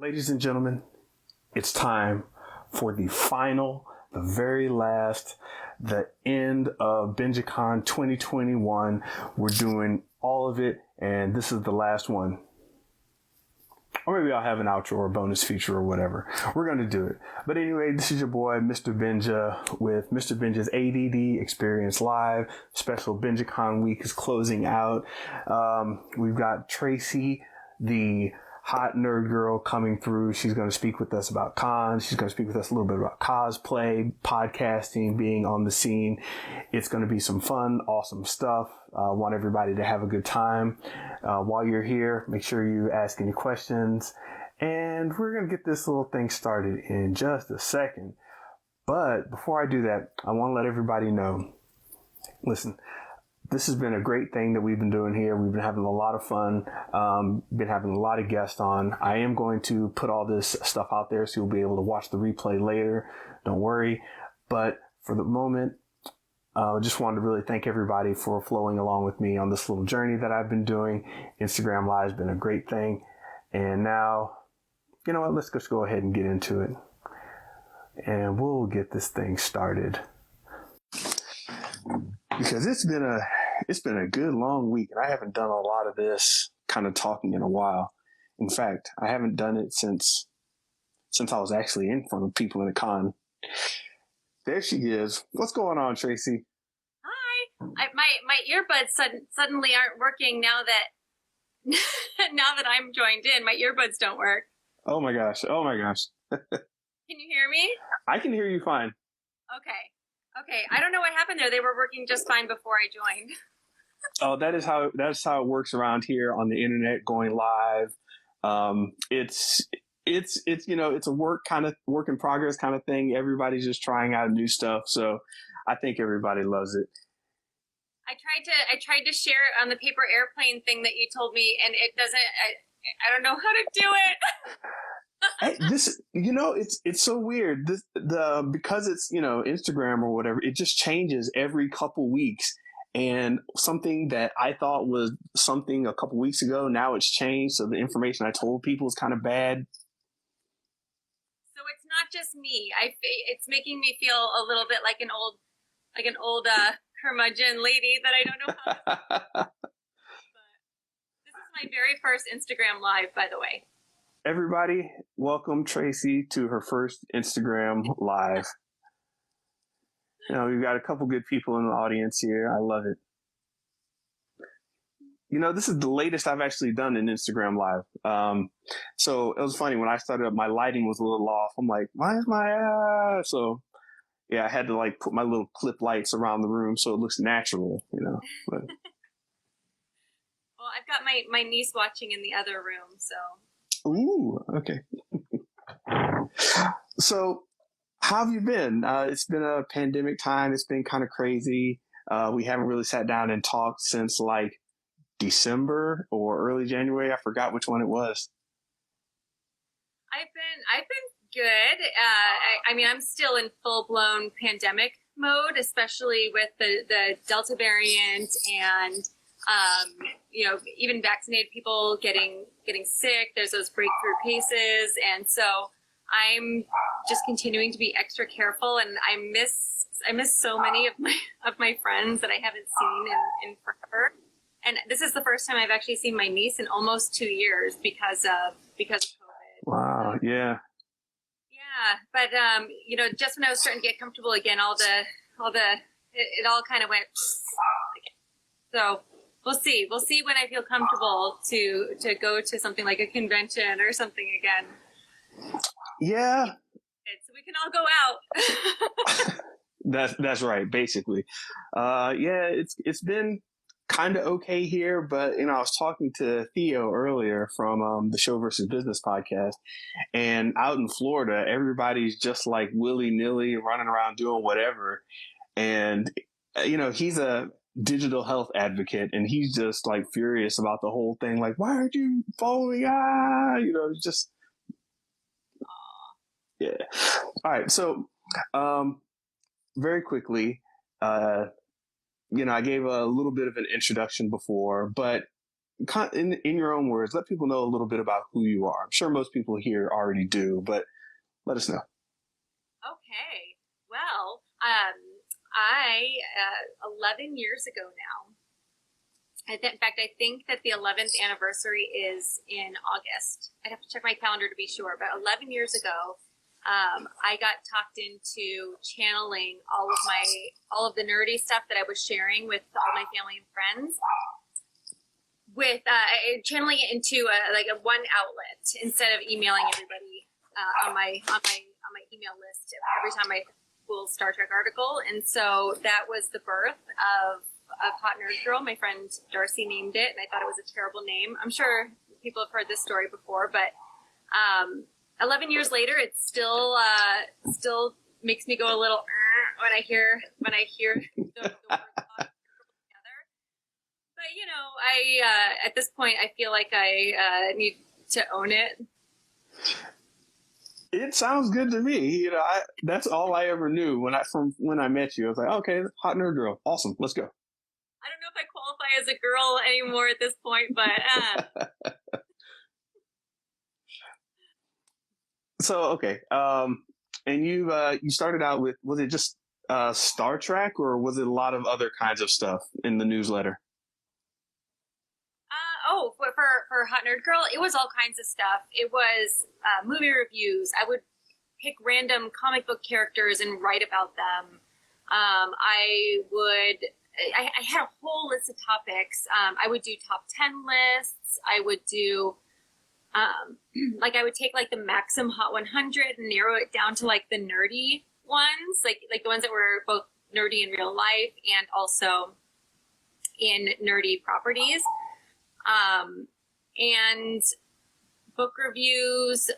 Ladies and gentlemen, it's time for the final, the very last, the end of BenjaCon 2021. We're doing all of it, and this is the last one. Or maybe I'll have an outro or a bonus feature or whatever. We're going to do it. But anyway, this is your boy, Mr. Benja, with Mr. Benja's ADD Experience Live. Special BenjaCon week is closing out. We've got Tracy, the hot nerd girl, coming through. She's going to speak with us about cons. She's going to speak with us a little bit about cosplay, podcasting, being on the scene. It's going to be some fun, awesome stuff. I want everybody to have a good time. While you're here, make sure you ask any questions. And we're going to get this little thing started in just a second. But before I do that, I want to let everybody know, listen, this has been a great thing that we've been doing here. We've been having a lot of fun, been having a lot of guests on. I am going to put all this stuff out there so you'll be able to watch the replay later. Don't worry. But for the moment, I just wanted to really thank everybody for flowing along with me on this little journey that I've been doing. Instagram Live has been a great thing. And now, you know what? Let's just go ahead and get into it. And we'll get this thing started. Because it's been a good long week, and I haven't done a lot of this kind of talking in a while. In fact, I haven't done it since I was actually in front of people in a con. There she is. What's going on, Tracy? Hi. My earbuds suddenly aren't working now that now that I'm joined in. My earbuds don't work. Oh my gosh. Can you hear me? I can hear you fine. Okay. I don't know what happened there. They were working just fine before I joined. Oh, that's how it works around here on the internet, going live. It's it's a work in progress kind of thing. Everybody's just trying out new stuff, so I think everybody loves it. I tried to share it on the paper airplane thing that you told me, and it doesn't. I don't know how to do it. It's so weird. Because it's Instagram or whatever, it just changes every couple weeks. And something that I thought was something a couple weeks ago, now it's changed. So the information I told people is kind of bad. So it's not just me. It's making me feel a little bit like an old curmudgeon lady that I don't know how to but this is my very first Instagram Live, by the way. Everybody, welcome Tracy to her first Instagram Live. We've got a couple good people in the audience here. I love it. This is the latest I've actually done an Instagram Live. So it was funny when I started up, my lighting was a little off. I'm like, why is my so yeah, I had to put my little clip lights around the room so it looks natural, But. Well, I've got my niece watching in the other room, so. Ooh, okay. So, how have you been? It's been a pandemic time. It's been kind of crazy. We haven't really sat down and talked since December or early January. I forgot which one it was. I've been good. I'm still in full blown pandemic mode, especially with the Delta variant and even vaccinated people getting sick. There's those breakthrough cases, and so I'm just continuing to be extra careful. And I miss so many of my friends that I haven't seen in forever. And this is the first time I've actually seen my niece in almost 2 years because of COVID. Wow. Yeah. Yeah, but just when I was starting to get comfortable again, it all kind of went. So. We'll see when I feel comfortable to go to something like a convention or something again. Yeah. So we can all go out. That's right, basically. It's been kind of okay here, but I was talking to Theo earlier from the Show versus Business podcast, and out in Florida, everybody's just willy-nilly running around doing whatever. And he's a digital health advocate, and he's just furious about the whole thing. Why aren't you following? Just yeah. All right. So, very quickly, I gave a little bit of an introduction before, but in your own words, let people know a little bit about who you are. I'm sure most people here already do, but let us know. Okay. Well, 11 years ago now, in fact, I think that the 11th anniversary is in August. I'd have to check my calendar to be sure, but 11 years ago, I got talked into channeling all of the nerdy stuff that I was sharing with all my family and friends, with channeling it into a one outlet instead of emailing everybody on my email list every time I pull Star Trek article. And so that was the birth of Hot Nerd Girl. My friend Darcy named it, and I thought it was a terrible name. I'm sure people have heard this story before, but 11 years later, it still makes me go a little when I hear the words Hot Nerd Girl together. But you know, I at this point, I feel like I need to own it. It sounds good to me. You know, that's all I ever knew when I met you. I was like, okay, Hot Nerd Girl, awesome, let's go. I don't know if I qualify as a girl anymore at this point, but So okay, and you started out with, was it just Star Trek, or was it a lot of other kinds of stuff in the newsletter? for Hot Nerd Girl, it was all kinds of stuff. It was movie reviews. I would pick random comic book characters and write about them. I had a whole list of topics. I would do top 10 lists. I would do, I would take like the Maxim Hot 100 and narrow it down to like the nerdy ones, like the ones that were both nerdy in real life and also in nerdy properties. And book reviews,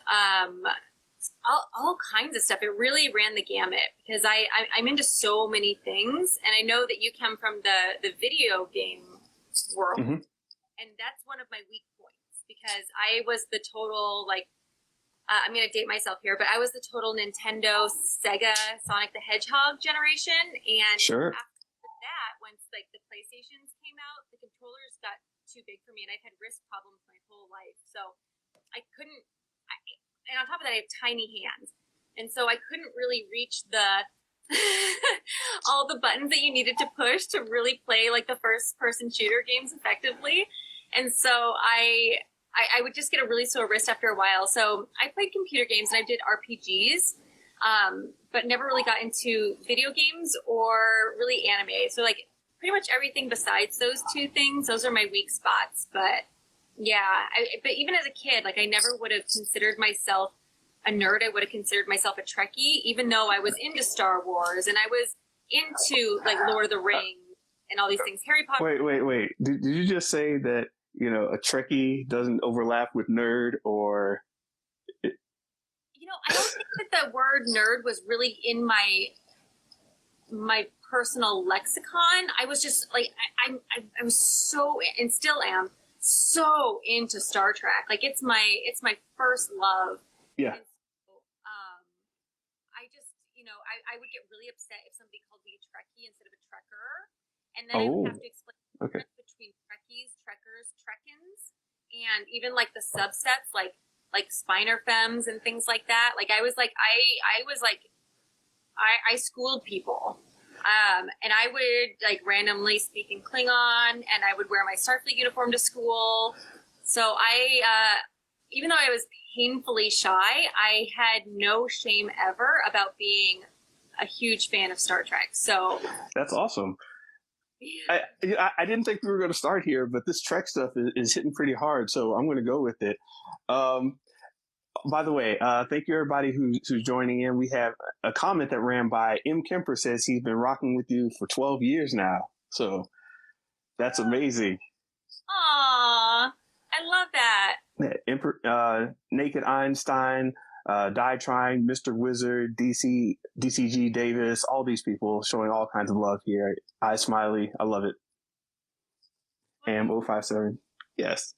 all kinds of stuff. It really ran the gamut because I'm into so many things, and I know that you come from the video game world, Mm-hmm. and that's one of my weak points because I was the total I'm going to date myself here, but I was the total Nintendo, Sega, Sonic the Hedgehog generation, and Sure. after that, once like the PlayStations came out, the controllers got too big for me, and I've had wrist problems my whole life, so I couldn't. And on top of that, I have tiny hands, and so I couldn't really reach the all the buttons that you needed to push to really play like the first-person shooter games effectively. And so I would just get a really sore wrist after a while. So I played computer games and I did RPGs, but never really got into video games or really anime. So like pretty much everything besides those two things, those are my weak spots. But yeah, but even as a kid, like I never would have considered myself a nerd. I would have considered myself a Trekkie, even though I was into Star Wars and I was into like Lord of the Rings and all these things. Harry Potter. Wait. Did you just say that, you know, a Trekkie doesn't overlap with nerd, or? You know, I don't think that the word nerd was really in my personal lexicon. I was just like, I was so, and still am, so into Star Trek. Like it's my first love. Yeah. And so, I just, you know, I would get really upset if somebody called me a Trekkie instead of a Trekker. And then I would have to explain the difference between Trekkies, Trekkers, Trekkins, and even like the subsets, like Spiner Femmes and things like that. Like I schooled people. And I would like randomly speak in Klingon, and I would wear my Starfleet uniform to school. So even though I was painfully shy, I had no shame ever about being a huge fan of Star Trek. So that's awesome. I didn't think we were going to start here, but this Trek stuff is hitting pretty hard, so I'm going to go with it. By the way, thank you everybody who's joining in. We have a comment that ran by. M. Kemper says he's been rocking with you for 12 years now. So that's amazing. Aww, I love that. Naked Einstein, Die Trying, Mr. Wizard, DCG Davis, all these people showing all kinds of love here. I Smiley, I love it. AM057, yes.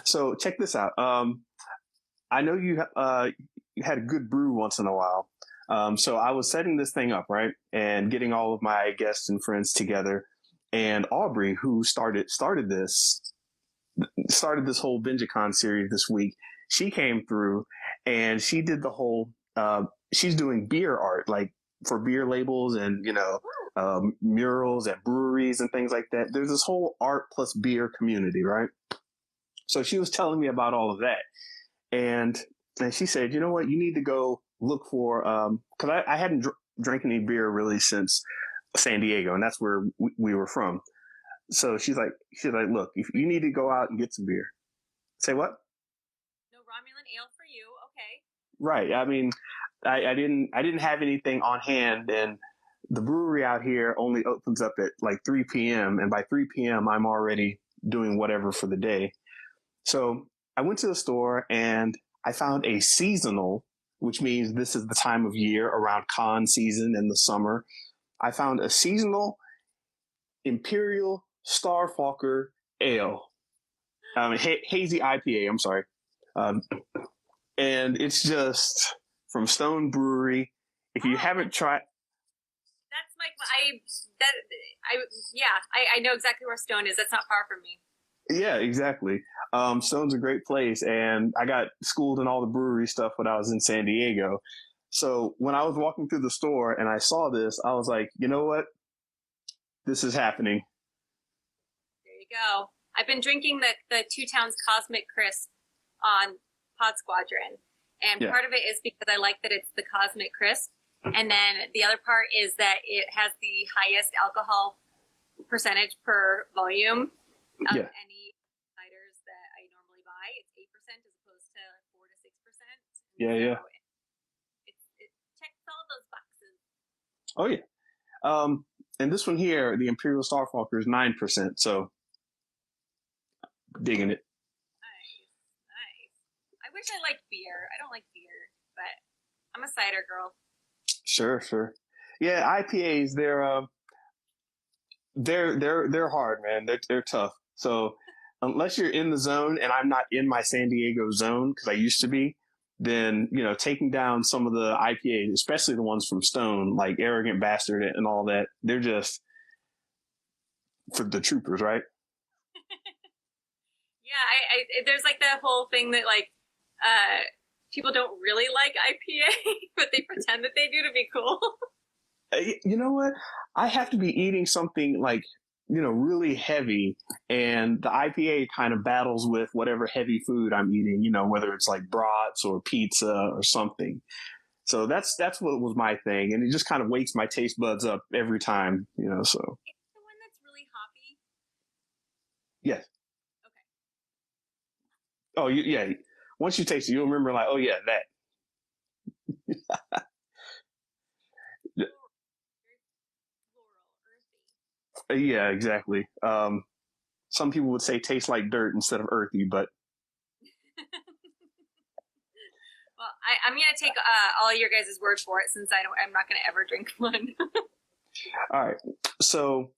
So check this out. I know you had a good brew once in a while. So I was setting this thing up, right? And getting all of my guests and friends together. And Aubrey, who started this whole BenjaCon series this week, she came through and she did the whole, she's doing beer art, like for beer labels and, murals at breweries and things like that. There's this whole art plus beer community, right? So she was telling me about all of that. And she said, you know what, you need to go look for, cause I hadn't drank any beer really since San Diego, and that's where we were from. So she's like, look, if you need to go out and get some beer. Say what? No Romulan ale for you. Okay. Right. I mean, I didn't have anything on hand, and the brewery out here only opens up at like 3 p.m. And by 3 p.m. I'm already doing whatever for the day. So I went to the store and I found a seasonal, which means this is the time of year around con season in the summer. I found a seasonal Imperial Starfucker Ale, hazy IPA. I'm sorry, and it's just from Stone Brewery. If you haven't tried, that's I know exactly where Stone is. That's not far from me. Yeah, exactly. Stone's a great place, and I got schooled in all the brewery stuff when I was in San Diego. So when I was walking through the store and I saw this, I was like, you know what? This is happening. There you go. I've been drinking the Two Towns Cosmic Crisp on Pod Squadron. And part of it is because I like that it's the Cosmic Crisp. And then the other part is that it has the highest alcohol percentage per volume of any ciders that I normally buy. It's 8% as opposed to 4 to 6%. Yeah. It checks all those boxes. Oh yeah. And this one here, the Imperial Starfucker, is 9%. So digging it. Nice. I wish I liked beer. I don't like beer, but I'm a cider girl. Sure. Yeah, IPAs, they're hard, man. They're tough. So unless you're in the zone, and I'm not in my San Diego zone because I used to be, then taking down some of the IPAs, especially the ones from Stone, like Arrogant Bastard and all that, they're just for the troopers, right? Yeah, I there's like that whole thing that like people don't really like IPA, but they pretend that they do to be cool. You know what? I have to be eating something like, really heavy, and the IPA kind of battles with whatever heavy food I'm eating, whether it's like brats or pizza or something. So that's what was my thing. And it just kind of wakes my taste buds up every time, so. It's the one that's really hoppy? Yes. Okay. Oh, yeah. Once you taste it, you'll remember like, oh yeah, that. Yeah, exactly. Some people would say tastes like dirt instead of earthy, but. Well, I'm going to take all your guys' word for it since I'm not going to ever drink one. All right. So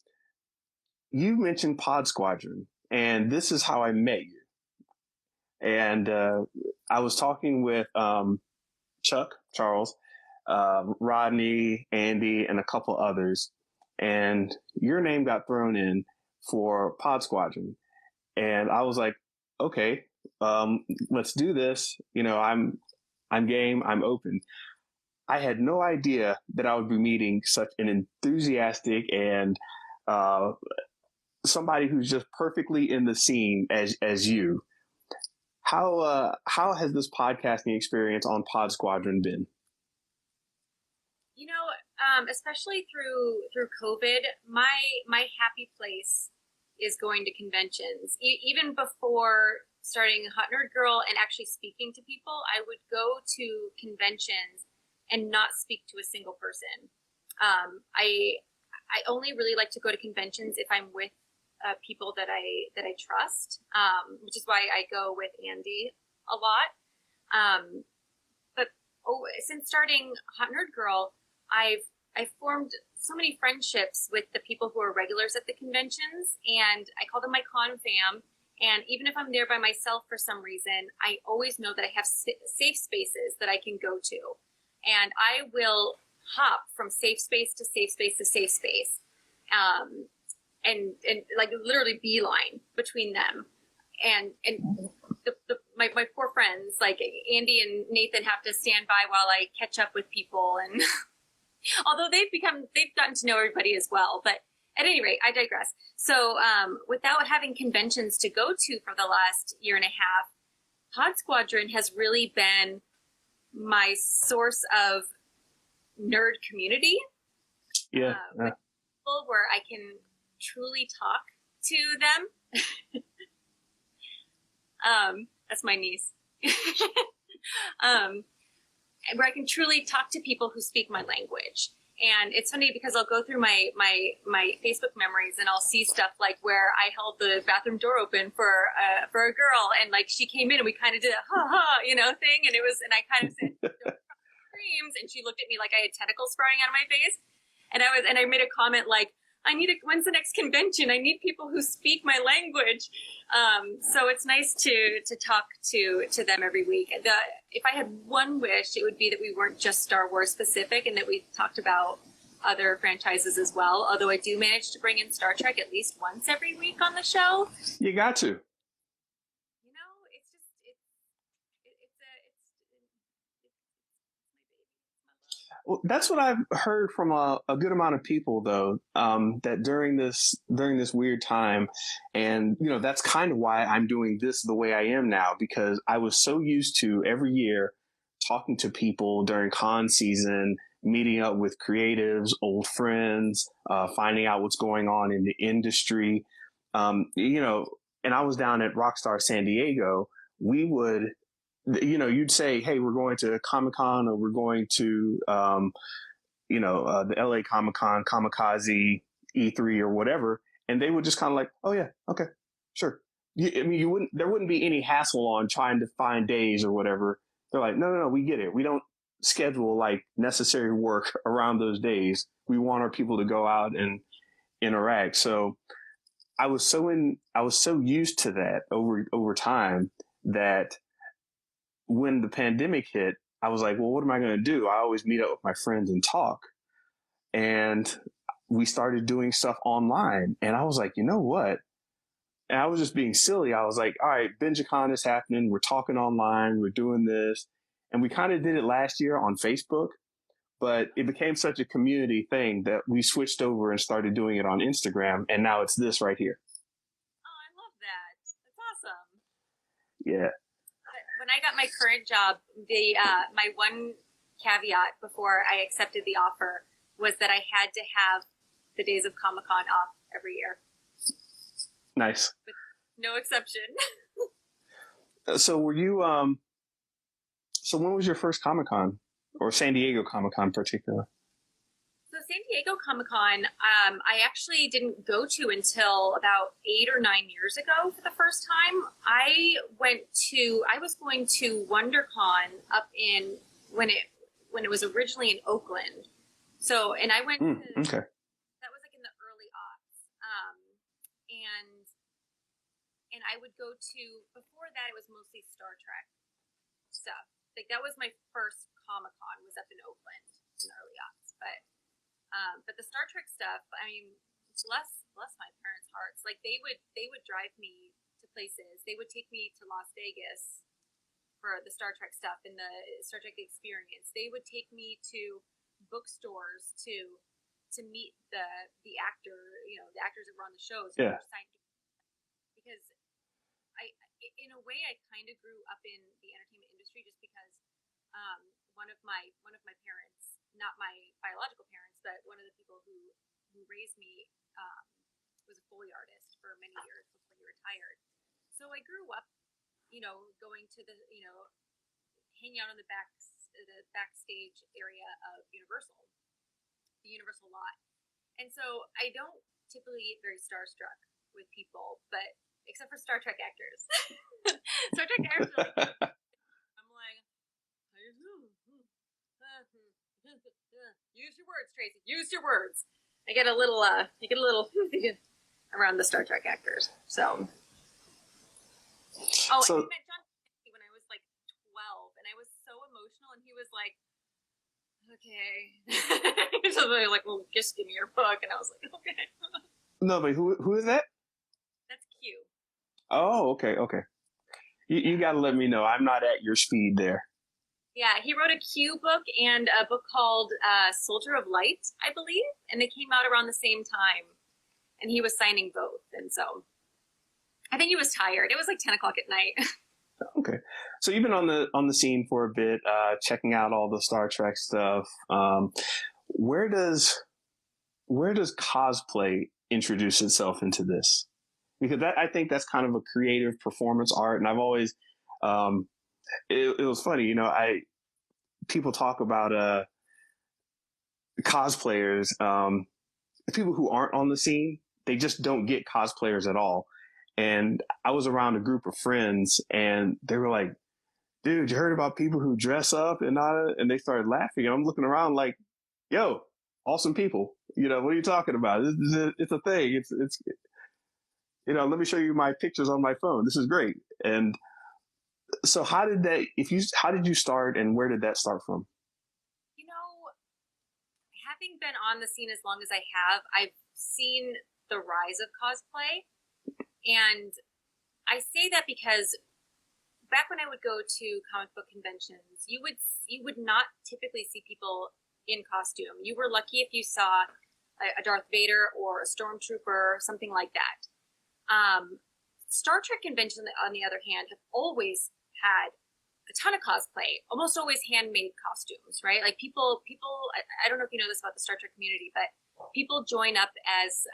you mentioned Pod Squadron, and this is how I met you. And I was talking with Chuck, Charles, Rodney, Andy, and a couple others. And your name got thrown in for Pod Squadron. And I was like, okay, let's do this. I'm game. I'm open. I had no idea that I would be meeting such an enthusiastic and somebody who's just perfectly in the scene as you. How has this podcasting experience on Pod Squadron been? Especially through COVID, my happy place is going to conventions. Even before starting Hot Nerd Girl and actually speaking to people, I would go to conventions and not speak to a single person. I only really like to go to conventions if I'm with people that I trust, which is why I go with Andy a lot. But since starting Hot Nerd Girl, I've formed so many friendships with the people who are regulars at the conventions, and I call them my con fam. And even if I'm there by myself for some reason, I always know that I have safe spaces that I can go to. And I will hop from safe space to safe space to safe space. and like literally beeline between them. And my poor friends, like Andy and Nathan, have to stand by while I catch up with people. And although they've gotten to know everybody as well. But at any rate, I digress. So without having conventions to go to for the last year and a half, Pod Squadron has really been my source of nerd community. Yeah. With people where I can truly talk to them. That's my niece. Where I can truly talk to people who speak my language. And it's funny because I'll go through my Facebook memories and I'll see stuff like where I held the bathroom door open for a girl, and like she came in and we kind of did a ha ha, thing, and I kind of said screams, and she looked at me like I had tentacles sprouting out of my face, and I made a comment like, when's the next convention? I need people who speak my language. So it's nice to talk to them every week. If I had one wish, it would be that we weren't just Star Wars specific and that we talked about other franchises as well. Although I do manage to bring in Star Trek at least once every week on the show. You got to. It's just, Well, that's what I've heard from a good amount of people, though, that during this weird time, and that's kind of why I'm doing this the way I am now, because I was so used to every year talking to people during con season, meeting up with creatives, old friends, finding out what's going on in the industry, and I was down at Rockstar San Diego. We would. You'd say, hey, we're going to Comic-Con, or we're going to, the LA Comic-Con, Kamikaze, E3 or whatever. And they would just kind of like, oh yeah, okay, sure. There wouldn't be any hassle on trying to find days or whatever. They're like, no, we get it. We don't schedule like necessary work around those days. We want our people to go out and interact. So I was so used to that over time that when the pandemic hit, I was like, well, what am I going to do? I always meet up with my friends and talk. And we started doing stuff online. And I was like, you know what? And I was just being silly. I was like, all right, BenjaCon is happening. We're talking online. We're doing this. And we kind of did it last year on Facebook, but it became such a community thing that we switched over and started doing it on Instagram. And now it's this right here. oh, I love that. That's awesome. Yeah. When I got my current job, my one caveat before I accepted the offer was that I had to have the days of Comic-Con off every year. Nice. With no exception. So were you, so when was your first Comic-Con, or San Diego Comic-Con in particular? So San Diego Comic-Con, I actually didn't go to until about 8 or 9 years ago for the first time. I was going to WonderCon up in when it was originally in Oakland. So, and I went to, okay. That was like in the early aughts. And I would go to, before that it was mostly Star Trek stuff. Like that was my first Comic-Con, was up in Oakland in the early aughts. But the Star Trek stuff, I mean, bless my parents' hearts. Like they would drive me to places. They would take me to Las Vegas for the Star Trek stuff and the Star Trek experience. They would take me to bookstores to meet the actor, the actors that were on the shows. Yeah. Because in a way, I kind of grew up in the entertainment industry just because one of my parents, not my biological parents, but one of the people who raised me, was a Foley artist for many years before he retired. So I grew up, going to hanging out on the backstage area of Universal, the Universal lot. And so I don't typically get very starstruck with people, but except for Star Trek actors. Star Trek actors are like, I'm like, use your words, Tracy. Use your words. I get a little around the Star Trek actors. So, I met John when I was like 12, and I was so emotional, and he was like, "Okay," so they were like, "Well, just give me your book," and I was like, "Okay." No, but who is that? That's Q. Oh, okay, okay. You got to let me know. I'm not at your speed there. Yeah, he wrote a Q book and a book called Soldier of Light, I believe, and they came out around the same time. And he was signing both, and so I think he was tired. It was like 10 o'clock at night. Okay, so you've been on the scene for a bit, checking out all the Star Trek stuff. Where does cosplay introduce itself into this? Because I think that's kind of a creative performance art, and I've always it was funny, people talk about cosplayers, people who aren't on the scene, they just don't get cosplayers at all. And I was around a group of friends, and they were like, "Dude, you heard about people who dress up and not?" And they started laughing, and I'm looking around like, "Yo, awesome people! What are you talking about? It's a thing. It's let me show you my pictures on my phone. This is great." And so, how did you start, and where did that start from? You know, having been on the scene as long as I have, I've seen the rise of cosplay. And I say that because back when I would go to comic book conventions, you would not typically see people in costume. You were lucky if you saw a Darth Vader or a stormtrooper, something like that. Star Trek conventions, on the other hand, have always had a ton of cosplay, almost always handmade costumes, right? Like people. I don't know if you know this about the Star Trek community, but people join up as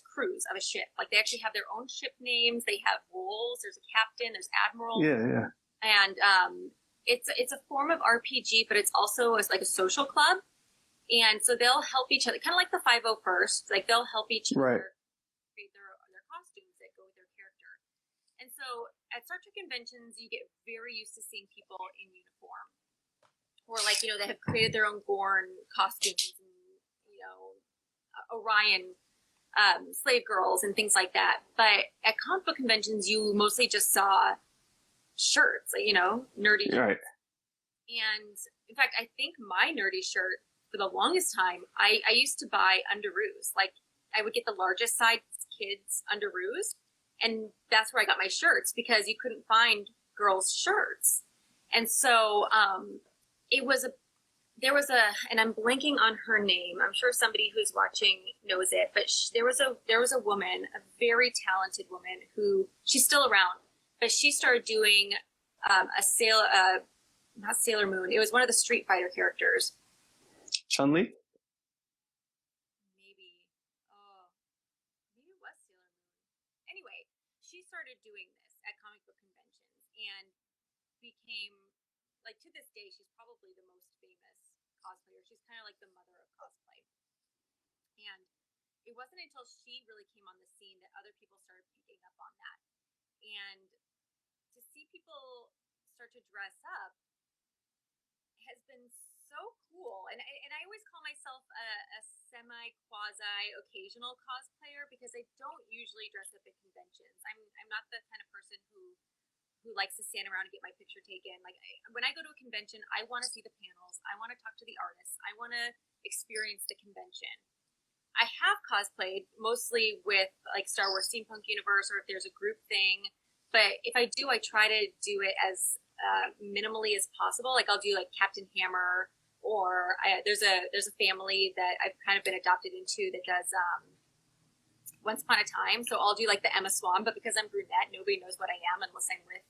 crews of a ship. Like they actually have their own ship names. They have roles. There's a captain. There's admiral. Yeah, yeah. And it's a form of RPG, but it's also like a social club. And so they'll help each other, kind of like the 501st. Like they'll help each Right. other create their costumes that go with their character. And so at Star Trek conventions, you get very used to seeing people in uniform, or like they have created their own Gorn costumes, and Orion slave girls and things like that. But at comic book conventions, you mostly just saw shirts, like, nerdy. Right. And in fact, I think my nerdy shirt for the longest time, I used to buy underoos. Like I would get the largest size kids underoos, and that's where I got my shirts because you couldn't find girls' shirts. And so there was a, and I'm blanking on her name. I'm sure somebody who's watching knows it, but there was a woman, a very talented woman who she's still around, but she started doing not Sailor Moon. It was one of the Street Fighter characters. Chun-Li? Maybe. Oh, maybe it was Sailor Moon. Anyway, she started doing this at comic book conventions and became, like, to this day, she's probably the most famous cosplayer. She's kind of like the mother of cosplay. And it wasn't until she really came on the scene that other people started picking up on that. And to see people start to dress up has been so cool. And I always call myself a semi-quasi occasional cosplayer because I don't usually dress up at conventions. I'm not the kind of person who likes to stand around and get my picture taken. Like when I go to a convention, I want to see the panels. I want to talk to the artists. I want to experience the convention. I have cosplayed mostly with like Star Wars Steampunk Universe, or if there's a group thing. But if I do, I try to do it as minimally as possible. Like I'll do like Captain Hammer, or there's a family that I've kind of been adopted into that does Once Upon a Time. So I'll do like the Emma Swan, but because I'm brunette, nobody knows what I am unless I'm with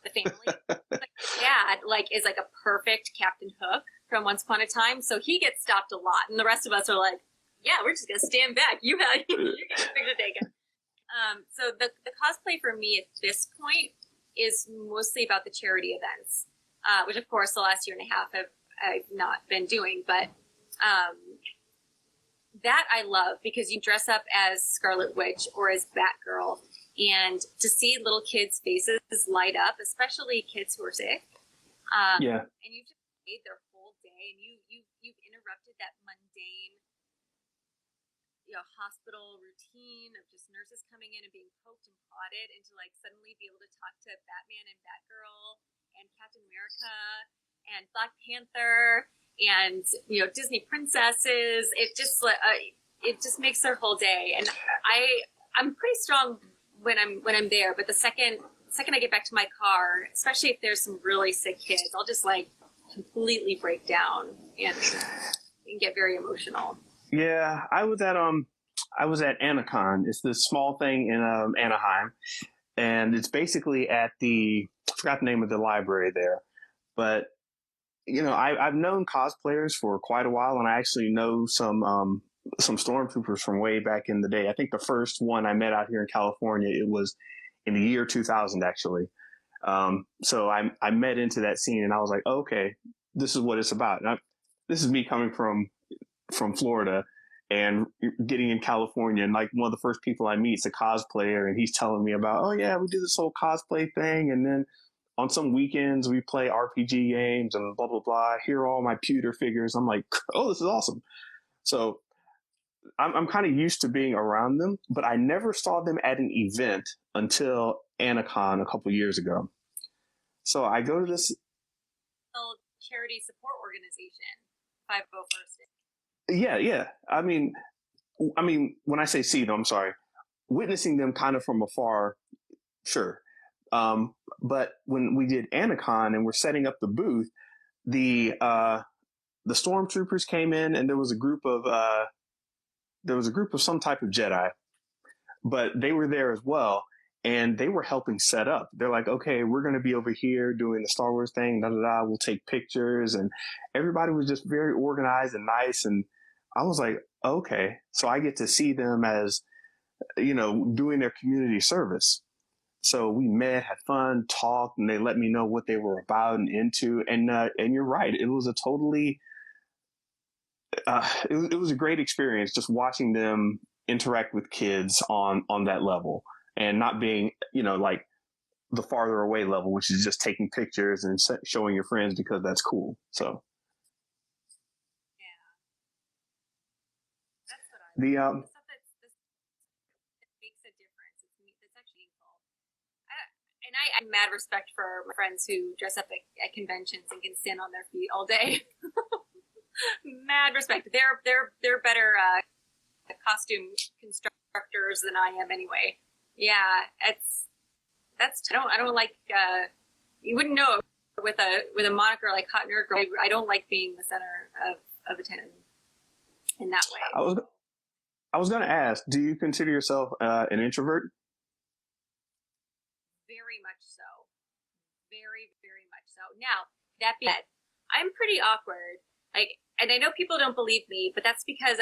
the family. Like dad is like a perfect Captain Hook from Once Upon a Time, so he gets stopped a lot, and the rest of us are like, yeah, we're just gonna stand back. You get your picture taken. So the cosplay for me at this point is mostly about the charity events, which of course the last year and a half I've not been doing, but that I love because you dress up as Scarlet Witch or as Batgirl, and to see little kids' faces light up, especially kids who are sick, Yeah. and you've just made their whole day, and you've interrupted that mundane hospital routine of just nurses coming in and being poked and prodded, and to like suddenly be able to talk to Batman and Batgirl and Captain America and Black Panther and Disney princesses. It just it just makes their whole day. And I'm pretty strong when I'm there, but the second I get back to my car, especially if there's some really sick kids, I'll just like completely break down and get very emotional. Yeah, I was at Anacon. It's this small thing in Anaheim, and it's basically at I forgot the name of the library there, but I've known cosplayers for quite a while, and I actually know some stormtroopers from way back in the day. I think the first one I met out here in California, it was in the year 2000, actually. So I met into that scene, and I was like, oh, okay, this is what it's about. And this is me coming from Florida and getting in California, and like one of the first people I meet is a cosplayer, and he's telling me about, oh yeah, we do this whole cosplay thing, and then on some weekends we play RPG games and blah blah blah. Here are all my pewter figures. I'm like, oh, this is awesome. So I'm kind of used to being around them, but I never saw them at an event until Anacon a couple years ago. So I go to this charity support organization, 501st. Yeah. I mean, when I say see them, I'm sorry, witnessing them kind of from afar, sure. But when we did Anacon and we're setting up the booth, the stormtroopers came in, and there was a group of some type of Jedi, but they were there as well, and they were helping set up. They're like, okay, we're going to be over here doing the Star Wars thing, da da da. We'll take pictures, and everybody was just very organized and nice. And I was like, okay, so I get to see them as, doing their community service. So we met, had fun, talked, and they let me know what they were about and into. And you're right, it was a totally, it was a great experience just watching them interact with kids on that level, and not being, like the farther away level, which is just taking pictures and showing your friends because that's cool. So yeah, that's what I like. the Stuff that makes a difference. It's actually cool. I have mad respect for my friends who dress up at conventions and can stand on their feet all day. Mad respect. They're better costume constructors than I am anyway. Yeah, I don't like you wouldn't know with a moniker like Hot Nerd Girl. I don't like being the center of attention in that way. I was going to ask, do you consider yourself an introvert? Very much so. Very, very much so. Now, that being said, I'm pretty awkward. And I know people don't believe me, but that's because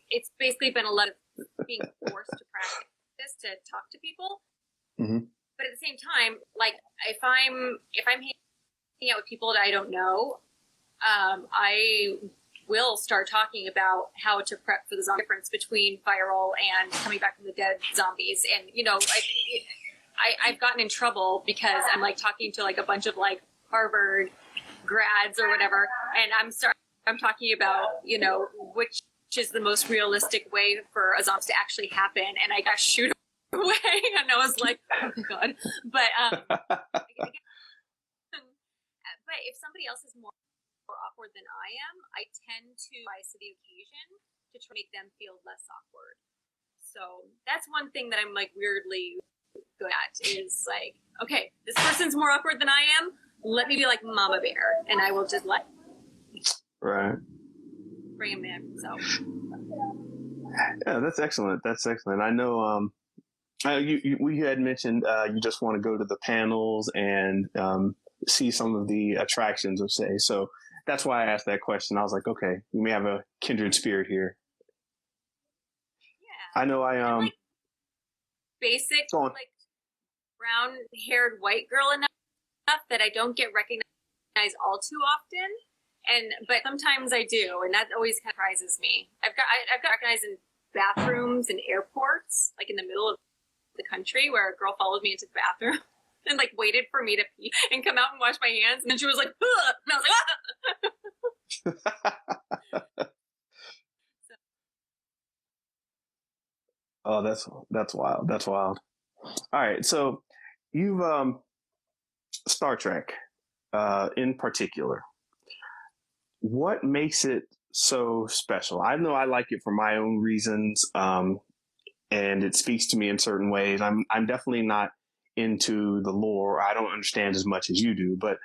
it's basically been a lot of being forced to practice to talk to people. Mm-hmm. But at the same time, like if I'm hanging out with people that I don't know, I will start talking about how to prep for the zombie difference between viral and coming back from the dead zombies. And, I've gotten in trouble because I'm like talking to like a bunch of like Harvard grads or whatever. And I'm talking about, which is the most realistic way for a zombie to actually happen. And I got shoot away. And I was like, oh my God. But if somebody else is more awkward than I am, I tend to rise to the occasion to try to make them feel less awkward. So that's one thing that I'm like weirdly good at is like, okay, this person's more awkward than I am. Let me be like Mama Bear, and I will just right bring him in. So yeah, that's excellent. I know we had mentioned you just want to go to the panels and see some of the attractions of say. So that's why I asked that question. I was like, okay, we may have a kindred spirit here. Yeah, I know like basic like brown haired white girl enough that I don't get recognized all too often. But sometimes I do, and that always kind of surprises me. I've got recognized in bathrooms and airports, like in the middle of the country, where a girl followed me into the bathroom and like waited for me to pee and come out and wash my hands, and then she was like, ugh! And I was like, ah! Oh, that's wild. That's wild. All right, so you've Star Trek in particular. What makes it so special. I know I like it for my own reasons, and it speaks to me in certain ways. I'm definitely not into the lore. I don't understand as much as you do, but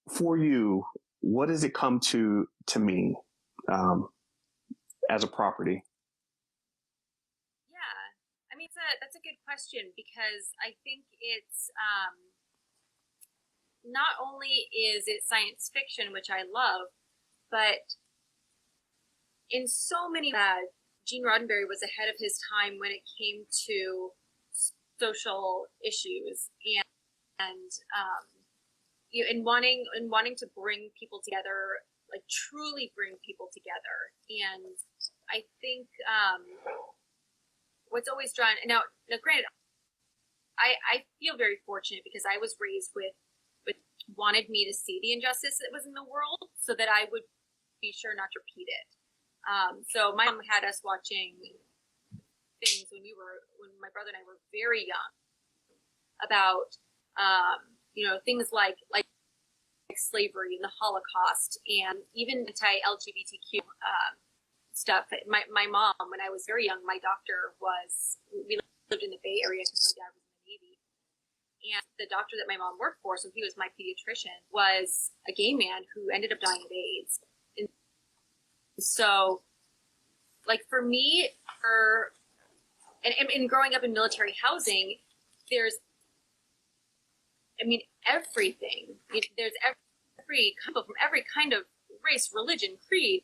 for you, what does it come to mean as a property? Yeah, I mean, that's a good question because I think it's not only is it science fiction, which I love, but in so many ways, Gene Roddenberry was ahead of his time when it came to social issues and you know, and wanting to bring people together, like truly bring people together. And I think what's always drawn now granted, I feel very fortunate because I was raised with wanted me to see the injustice that was in the world so that I would be sure not to repeat it. So my mom had us watching things when my brother and I were very young about, you know, things like slavery and the Holocaust and even anti-LGBTQ stuff. My mom, when I was very young, my doctor we lived in the Bay Area because my dad was in the Navy. And the doctor that my mom worked for, so he was my pediatrician, was a gay man who ended up dying of AIDS. And so, like for me, and growing up in military housing, there's, I mean, everything. There's people from every kind of race, religion, creed.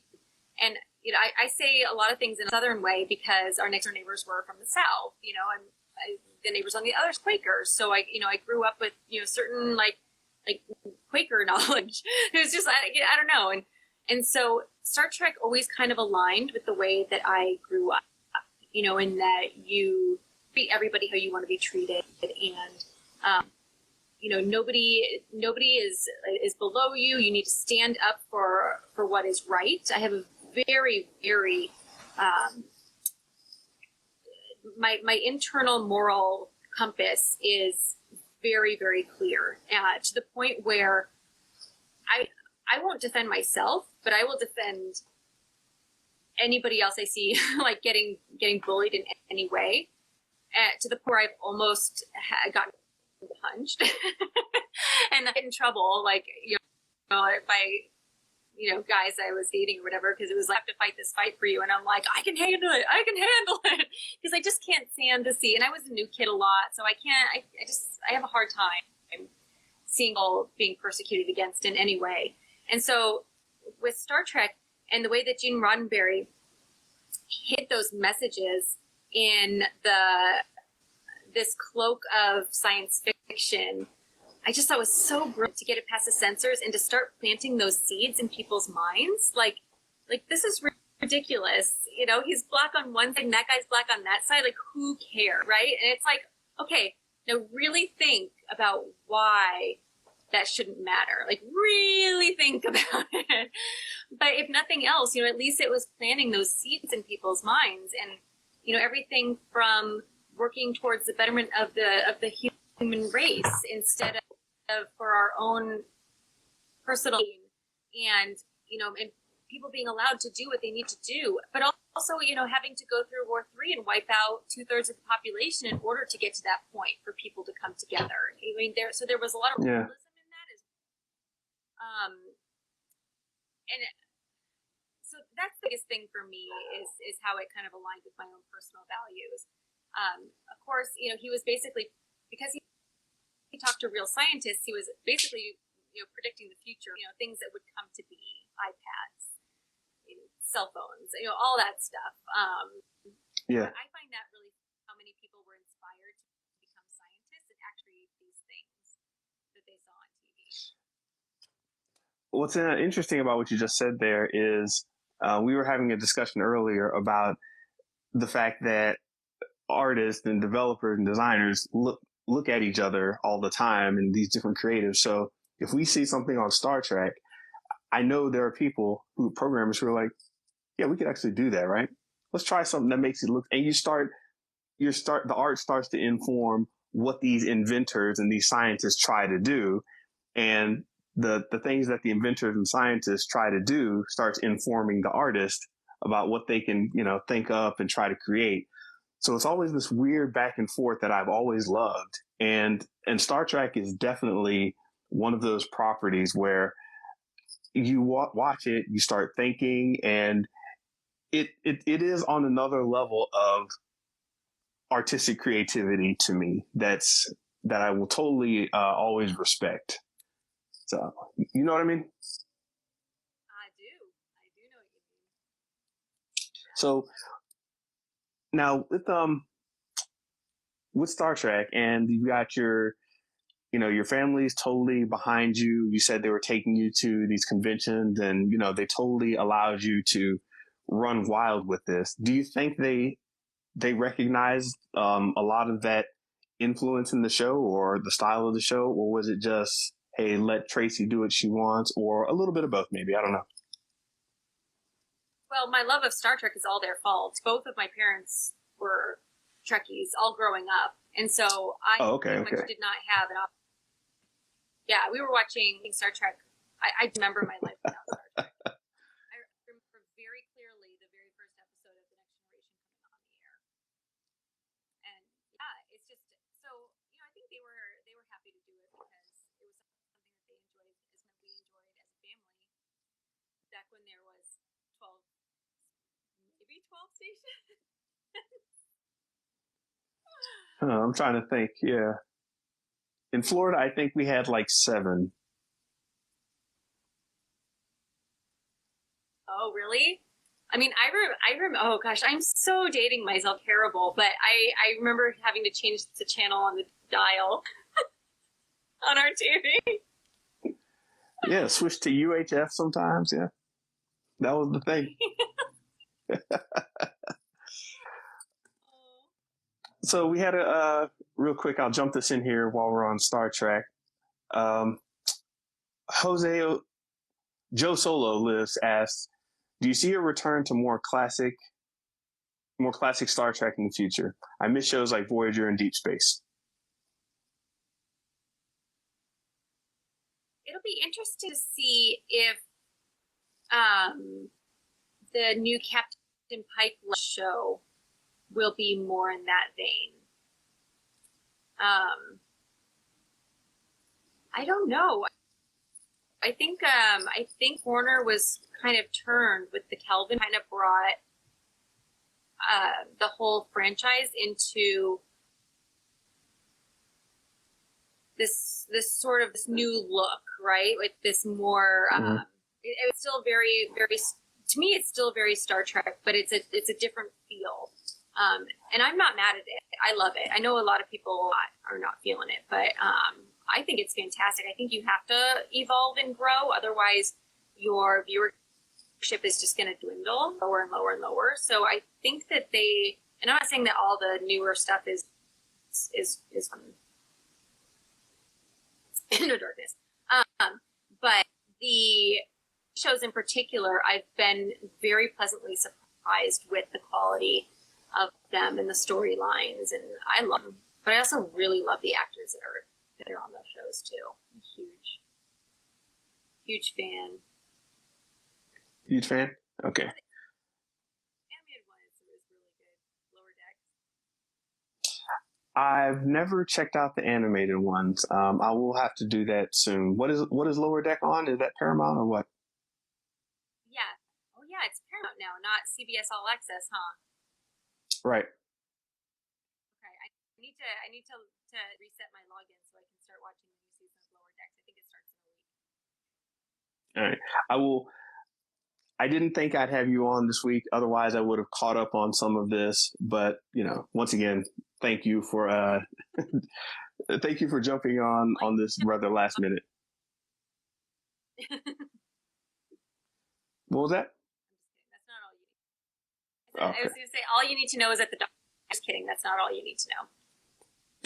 And, you know, I say a lot of things in a Southern way because our next door neighbors were from the South, you know, and the neighbors on the other Quakers. So I grew up with, you know, certain like Quaker knowledge. It was just, I don't know. And so Star Trek always kind of aligned with the way that I grew up, you know, in that you treat everybody how you want to be treated. And, you know, nobody is below you. You need to stand up for what is right. I have a very, very, my internal moral compass is very, very clear, to the point where I won't defend myself, but I will defend anybody else I see like getting bullied in any way, to the point where I've almost gotten punched and in trouble, like, you know, if I, you know, guys I was dating or whatever, because it was like, I have to fight this fight for you. And I'm like, I can handle it. Because I just can't stand to see. And I was a new kid a lot. So I have a hard time seeing all being persecuted against in any way. And so with Star Trek and the way that Gene Roddenberry hid those messages in this cloak of science fiction, I just thought it was so brilliant to get it past the censors and to start planting those seeds in people's minds. Like this is ridiculous. You know, he's black on one side and that guy's black on that side. Like, who cares, right? And it's like, okay, now really think about why that shouldn't matter. Like, really think about it. But if nothing else, you know, at least it was planting those seeds in people's minds. And, you know, everything from working towards the betterment of the human race instead of for our own personal gain, and, you know, and people being allowed to do what they need to do, but also, you know, having to go through War III and wipe out 2/3 of the population in order to get to that point for people to come together. I mean, there was a lot of realism in that, and so that's the biggest thing for me is how it kind of aligned with my own personal values. Of course, you know, he was basically, because he talked to real scientists, he was basically, you know, predicting the future, you know, things that would come to be, iPads, you know, cell phones, you know, all that stuff. I find that really how many people were inspired to become scientists and actually these things that they saw on TV. What's interesting about what you just said there is we were having a discussion earlier about the fact that artists and developers and designers look at each other all the time and these different creatives. So if we see something on Star Trek, I know there are people programmers who are like, yeah, we could actually do that, right? Let's try something that makes it look, and the art starts to inform what these inventors and these scientists try to do. And the things that the inventors and scientists try to do starts informing the artist about what they can, think up and try to create. So it's always this weird back and forth that I've always loved. And Star Trek is definitely one of those properties where you watch it, you start thinking, and it is on another level of artistic creativity to me that I will totally always respect. So, you know what I mean? I do know what you mean. So now with Star Trek, and you got your family's totally behind you. You said they were taking you to these conventions, and they totally allowed you to run wild with this. Do you think they recognized a lot of that influence in the show or the style of the show, or was it just, hey, let Tracy do what she wants, or a little bit of both, maybe? I don't know. Well, my love of Star Trek is all their fault. Both of my parents were Trekkies all growing up, and so I pretty much did not have an option. Yeah, we were watching Star Trek. I remember my life without Star Trek. I remember very clearly the very first episode of The Next Generation coming on the air. And yeah, it's just so I think they were happy to do it because it was something that they enjoyed as much as we enjoyed as a family back when there was 12 stations. I'm trying to think. Yeah. In Florida, I think we had like 7. Oh, really? I mean, I remember. Oh gosh, I'm so dating myself, terrible. But I remember having to change the channel on the dial on our TV. Yeah, switch to UHF sometimes. Yeah, that was the thing. So we had real quick. I'll jump this in here while we're on Star Trek. Joe Solo lives asks, do you see a return to more classic Star Trek in the future? I miss shows like Voyager and Deep Space. It'll be interesting to see if the new Captain Pike show will be more in that vein. I don't know. I think Warner was kind of turned with the Kelvin, kind of brought the whole franchise into this sort of this new look, right? With this more, it's still very, very, to me, it's still very Star Trek, but it's a different feel. And I'm not mad at it. I love it. I know a lot of people are not feeling it, but I think it's fantastic. I think you have to evolve and grow. Otherwise, your viewership is just going to dwindle lower and lower and lower. So I think that and I'm not saying that all the newer stuff is no darkness. But the shows in particular, I've been very pleasantly surprised with the quality of them and the storylines, and I love them. But I also really love the actors that are on those shows too. I'm huge fan. Huge fan? Okay. Animated one is really good. Lower Decks. I've never checked out the animated ones. I will have to do that soon. What is Lower Deck on? Is that Paramount or what? Yeah. Oh yeah, it's Paramount now, not CBS All Access, huh? Right. Okay. I need to reset my login so I can start watching the new season of Lower Decks. I think it starts in a week. All right. I didn't think I'd have you on this week. Otherwise, I would have caught up on some of this. But, once again, thank you for jumping on this rather last minute. What was that? I'm just kidding. That's not all you need. I was going to say, all you need to know is that the doctor. Just kidding. That's not all you need to know.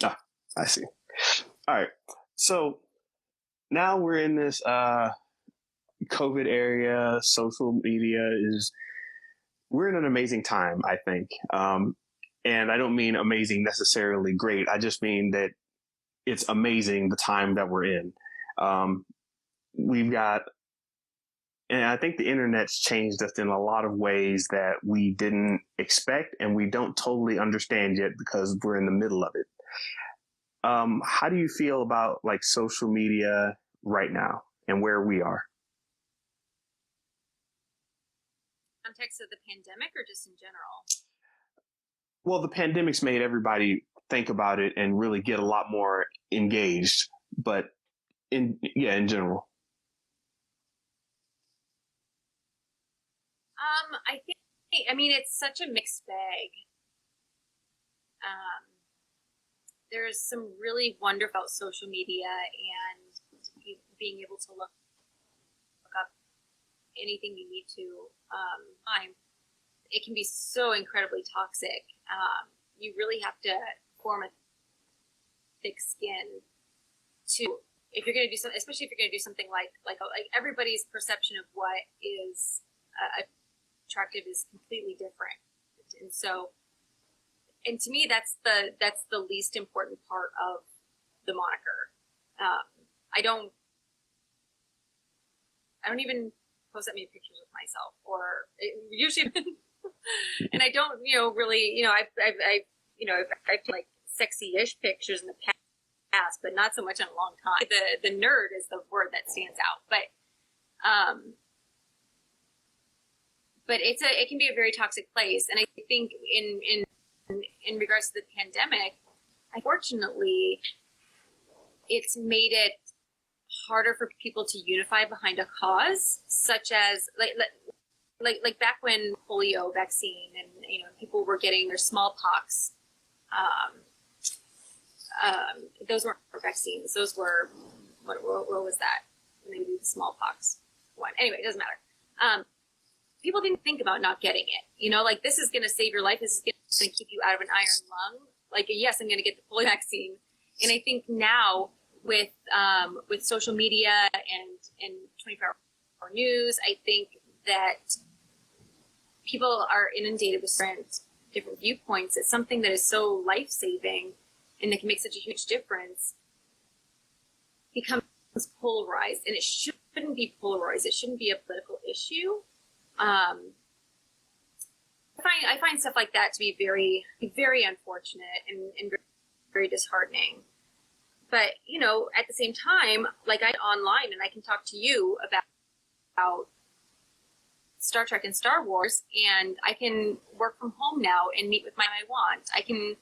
Ah, I see. All right. So now we're in this COVID area. Social media we're in an amazing time, I think. And I don't mean amazing necessarily great. I just mean that it's amazing the time that we're in. we've got, and I think the internet's changed us in a lot of ways that we didn't expect and we don't totally understand yet because we're in the middle of it. How do you feel about like social media right now and where we are? Context of the pandemic or just in general? Well, the pandemic's made everybody think about it and really get a lot more engaged, but in general. I mean, it's such a mixed bag. There's some really wonderful social media and being able to look up anything you need to. It can be so incredibly toxic. You really have to form a thick skin to, if you're going to do something, especially if you're going to do something like everybody's perception of what is attractive is completely different, and so, and to me, that's the least important part of the moniker. I don't even post that many pictures of myself, or usually, and I don't, really, I've like sexy-ish pictures in the past, but not so much in a long time. The nerd is the word that stands out, but it can be a very toxic place, and I think in regards to the pandemic, unfortunately, it's made it harder for people to unify behind a cause, such as like back when polio vaccine and people were getting their smallpox. Those weren't vaccines. Those were what was that? When they do the smallpox one. Anyway, it doesn't matter. People didn't think about not getting it. Like, this is going to save your life. This is going to keep you out of an iron lung. Like, yes, I'm going to get the polio vaccine. And I think now with social media and 24-hour news, I think that people are inundated with different viewpoints. It's something that is so life-saving and that can make such a huge difference becomes polarized. And it shouldn't be polarized. It shouldn't be a political issue. I find stuff like that to be very, very unfortunate and very disheartening. But, at the same time, like, I'm online and I can talk to you about Star Trek and Star Wars, and I can work from home now and meet with my I want. I can,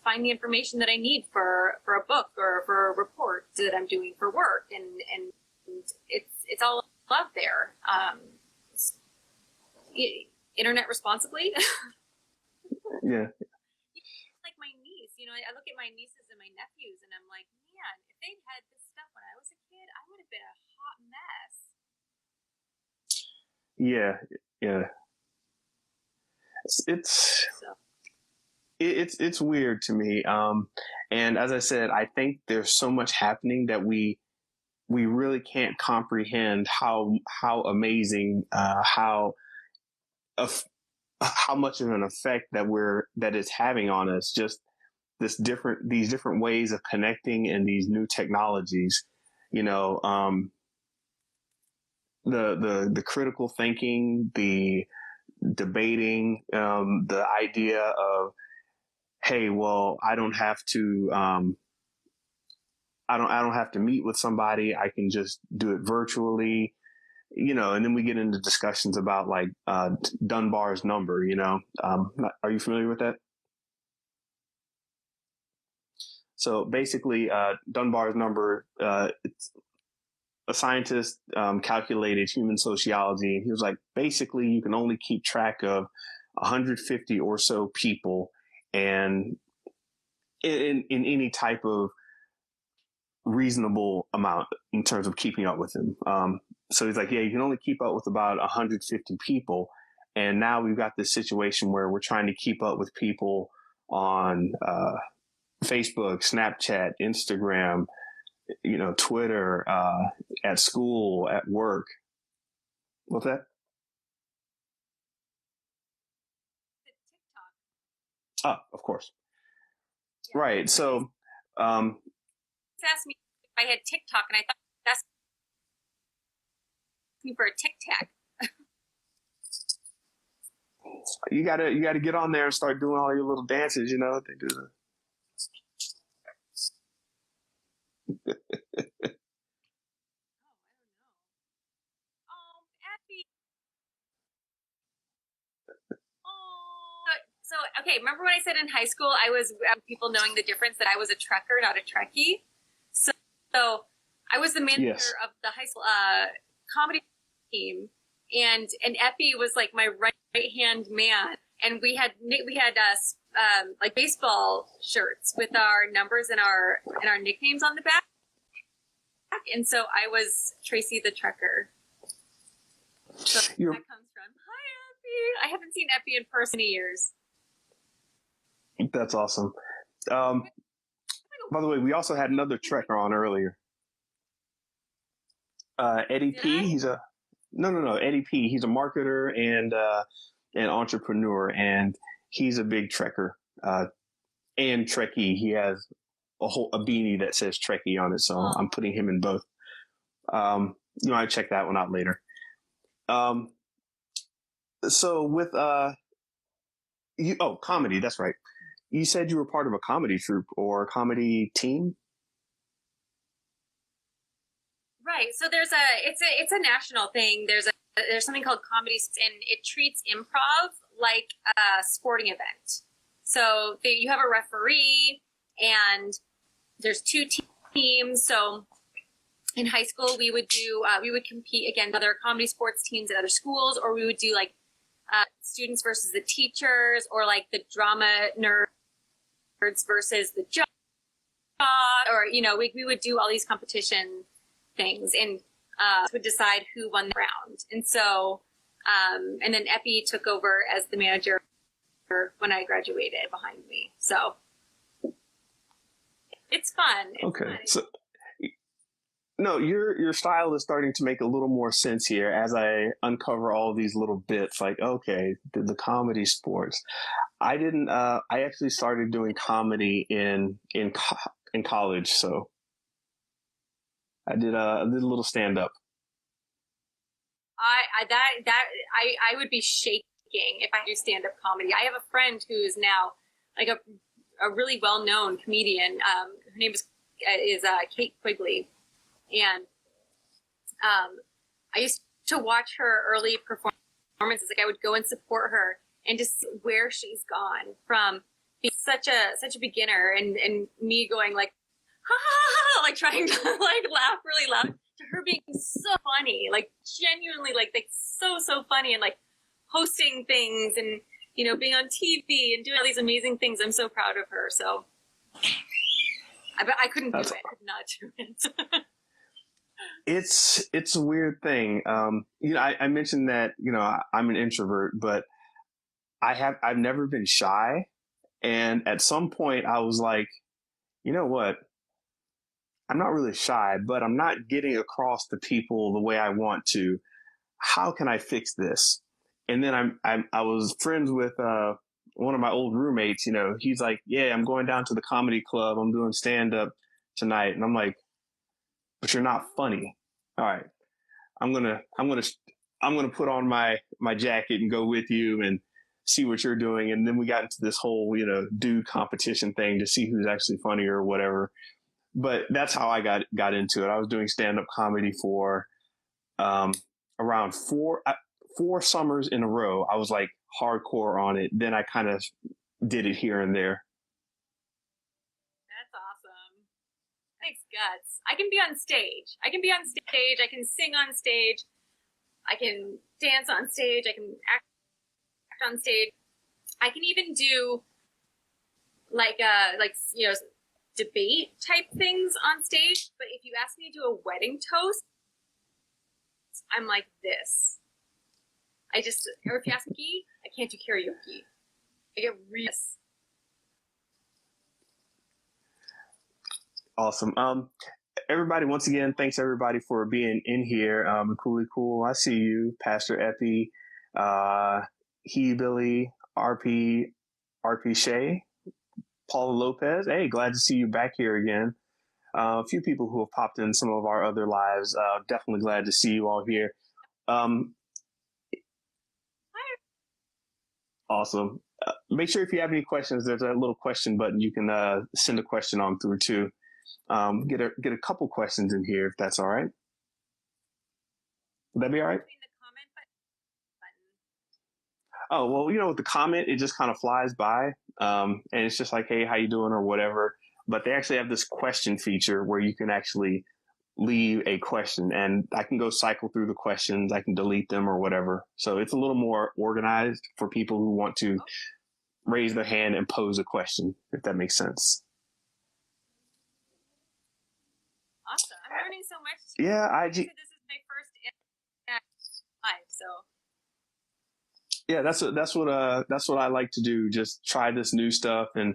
find the information that I need for a book or for a report that I'm doing for work, and it's all love there. Internet responsibly. Yeah. Like my niece, I look at my nieces and my nephews and I'm like, man, if they'd had this stuff when I was a kid, I would have been a hot mess. Yeah. It's weird to me. And as I said, I think there's so much happening that we really can't comprehend how amazing, how much of an effect that it's having on us. Just these different ways of connecting and these new technologies. The critical thinking, the debating, the idea of, hey, well, I don't have to meet with somebody. I can just do it virtually. And then we get into discussions about like Dunbar's number. Are you familiar with that? So basically, Dunbar's number, it's a scientist calculated human sociology. He was like, basically, you can only keep track of 150 or so people, and in any type of reasonable amount in terms of keeping up with them. So he's like, yeah, you can only keep up with about 150 people. And now we've got this situation where we're trying to keep up with people on Facebook, Snapchat, Instagram, Twitter, at school, at work. What's that? TikTok. Of course. Yeah. Right. So, asked me if I had TikTok, and I thought that's looking for a Tic Tac. You gotta get on there and start doing all your little dances. You know, they do the. Abby. Oh. So, okay, remember when I said in high school I was people knowing the difference that I was a Trekker, not a Trekkie? So I was the manager of the high school comedy team, and Epi was like my right hand man, and we had like baseball shirts with our numbers and our nicknames on the back, and so I was Tracy the Trekker. So that comes from, hi Epi. I haven't seen Epi in person in years. That's awesome. By the way, we also had another Trekker on earlier. Eddie P. He's a Eddie P. He's a marketer and an entrepreneur, and he's a big Trekker and Trekkie. He has a beanie that says Trekkie on it, so I'm putting him in both. I check that one out later. So with comedy, that's right. You said you were part of a comedy troupe or a comedy team? Right. So it's a national thing. There's something called Comedy, and it treats improv like a sporting event. So you have a referee, and there's two teams. So in high school, we would compete against other comedy sports teams at other schools, or we would do like students versus the teachers, or like the drama nerds versus the jock, or we would do all these competition things, and would decide who won the round. And so and then Epi took over as the manager when I graduated behind me. So it's fun. It's fun. So no, your style is starting to make a little more sense here as I uncover all these little bits. Like, okay, the comedy sports. I didn't. I actually started doing comedy in college, so I did a little stand up. I would be shaking if I do stand up comedy. I have a friend who is now like a really well known comedian. Her name is Kate Quigley. And I used to watch her early performances. Like I would go and support her, and just where she's gone from being such a beginner, and me going like, ha ha ha, like trying to like laugh really loud, to her being so funny, like genuinely like so funny, and like hosting things, and being on TV and doing all these amazing things. I'm so proud of her. So I couldn't do it. I could not do it. It's a weird thing. I mentioned that, I'm an introvert, but I've never been shy. And at some point I was like, you know what? I'm not really shy, but I'm not getting across to people the way I want to. How can I fix this? And then I was friends with, one of my old roommates. He's like, yeah, I'm going down to the comedy club. I'm doing stand up tonight. And I'm like, but you're not funny. All right, I'm gonna put on my jacket and go with you and see what you're doing. And then we got into this whole dude competition thing to see who's actually funny or whatever. But that's how I got into it. I was doing stand up comedy for around four summers in a row. I was like hardcore on it. Then I kind of did it here and there. That's awesome. Thanks, guts. I can be on stage. I can sing on stage. I can dance on stage. I can act on stage. I can even do like debate type things on stage. But if you ask me to do a wedding toast, I'm like this. Or if you ask me, I can't do karaoke. I get real. Awesome. Everybody, once again, thanks everybody for being in here. Cool. I see you, Pastor Epi, He Billy, RP Shay, Paula Lopez. Hey, glad to see you back here again. A few people who have popped in some of our other lives. Definitely glad to see you all here. Um, awesome. Make sure if you have any questions, there's a little question button. You can send a question on through too. Get a couple questions in here if that's all right. Would that be all right? Oh, well, with the comment, it just kind of flies by. And it's just like, hey, how you doing or whatever. But they actually have this question feature where you can actually leave a question, and I can go cycle through the questions. I can delete them or whatever. So it's a little more organized for people who want to raise their hand and pose a question, if that makes sense. Awesome. I'm learning so much. Yeah, this is my first live, so. Yeah, that's what I like to do. Just try this new stuff and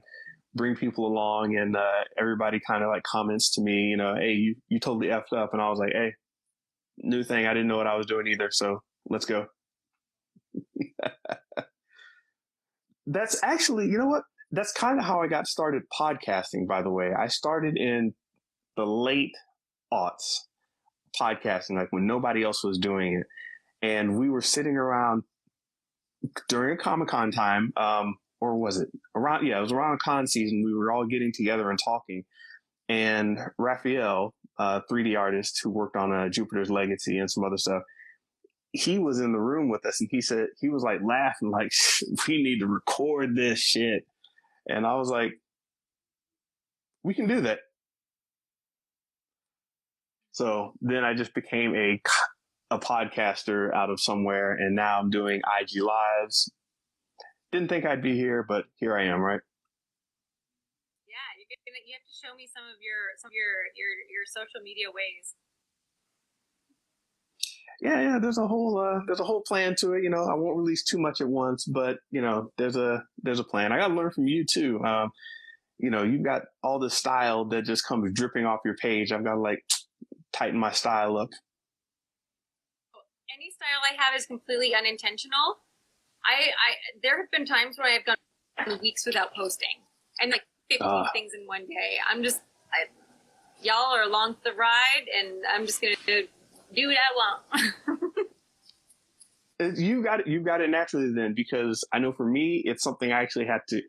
bring people along, and everybody kind of like comments to me, hey, you totally effed up, and I was like, hey, new thing, I didn't know what I was doing either, so let's go. That's actually, you know what? That's kind of how I got started podcasting, by the way. I started in the late aughts podcasting, like when nobody else was doing it, and we were sitting around during a Comic-Con time, or was it around? Yeah, it was around a con season. We were all getting together and talking. And Raphael, 3D artist who worked on Jupiter's Legacy and some other stuff, he was in the room with us, and he was like laughing, like, we need to record this shit. And I was like, we can do that. So then I just became a podcaster out of somewhere, and now I'm doing IG lives. Didn't think I'd be here, but here I am, right? Yeah, you have to show me some of your social media ways. Yeah, there's a whole plan to it. I won't release too much at once, but there's a plan. I got to learn from you too. You've got all the style that just comes dripping off your page. I've got to like tighten my style up. Any style I have is completely unintentional. There have been times where I have gone weeks without posting, and like 15 things in one day. Y'all are along for the ride, and I'm just gonna do what I want. You got it naturally then, because I know for me, it's something I actually had to.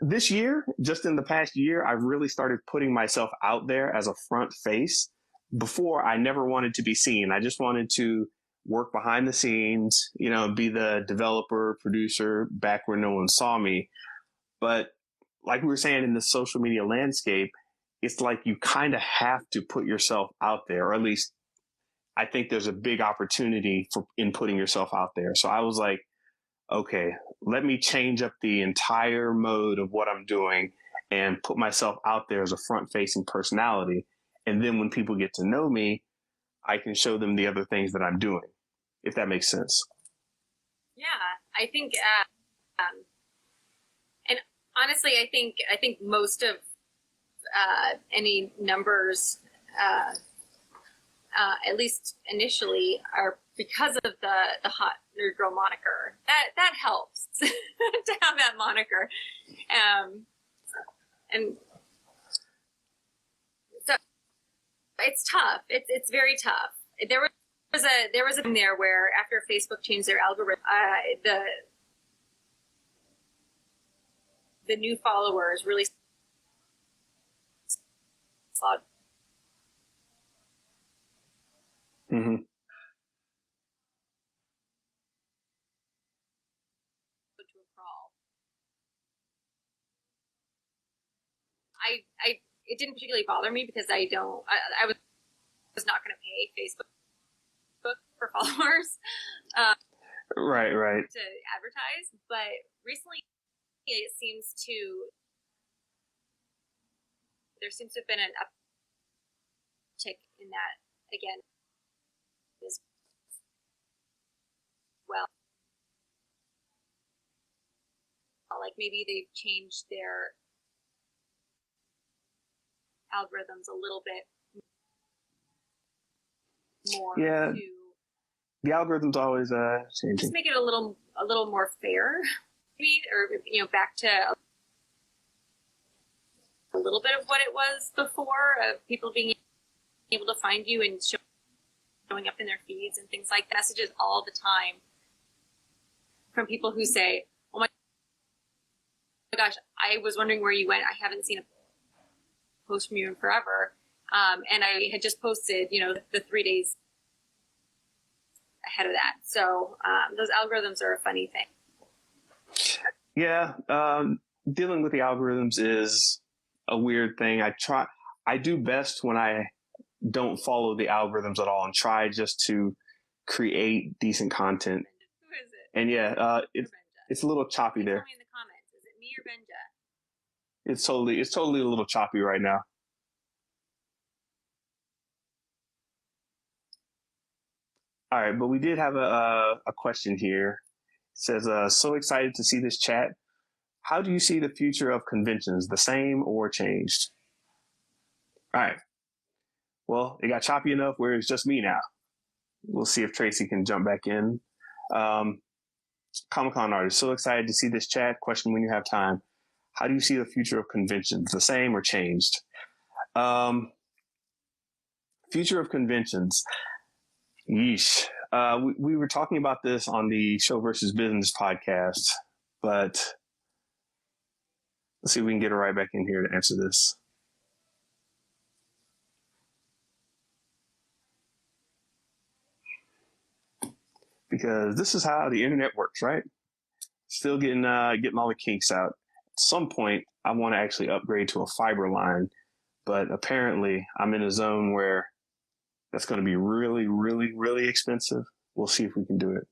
This year, just in the past year, I've really started putting myself out there as a front face. Before, I never wanted to be seen. I just wanted to work behind the scenes, be the developer, producer, back where no one saw me. But like we were saying, in the social media landscape, it's like you kind of have to put yourself out there, or at least I think there's a big opportunity in putting yourself out there. So I was like, okay, let me change up the entire mode of what I'm doing and put myself out there as a front-facing personality. And then when people get to know me, I can show them the other things that I'm doing, if that makes sense. Yeah, I think, and honestly, I think most of any numbers, at least initially, are because of the hot nerd girl moniker. That helps to have that moniker, and so it's tough. It's very tough. There was a thing there where after Facebook changed their algorithm, the new followers really slowed. Mm-hmm. To a crawl. It didn't particularly bother me because I was not going to pay Facebook for followers. Right. To advertise, but recently there seems to have been an uptick in that again as well. Like maybe they've changed their algorithms a little bit more. Yeah. The algorithm's always changing. Just make it a little more fair, maybe, or back to a little bit of what it was before, of people being able to find you and show showing up in their feeds and things like that. Messages all the time from people who say, oh my gosh, I was wondering where you went. I haven't seen a post from you in forever. And I had just posted, the 3 days ahead of that. So those algorithms are a funny thing. Yeah. Dealing with the algorithms is a weird thing. I do best when I don't follow the algorithms at all and try just to create decent content. Who is it? And yeah, it's a little choppy there. Tell me in the comments. Is it me or Benja? It's totally a little choppy right now. All right, but we did have a question here. It says, so excited to see this chat. How do you see the future of conventions? The same or changed? All right. Well, it got choppy enough where it's just me now. We'll see if Tracy can jump back in. Comic-Con artist, so excited to see this chat. Question when you have time. How do you see the future of conventions? The same or changed? Future of conventions. Yeesh. We were talking about this on the Show versus Business podcast, but let's see if we can get her right back in here to answer this. Because this is how the internet works, right? Still getting all the kinks out. At some point, I want to actually upgrade to a fiber line, but apparently I'm in a zone where that's going to be really, really, really expensive. We'll see if we can do it.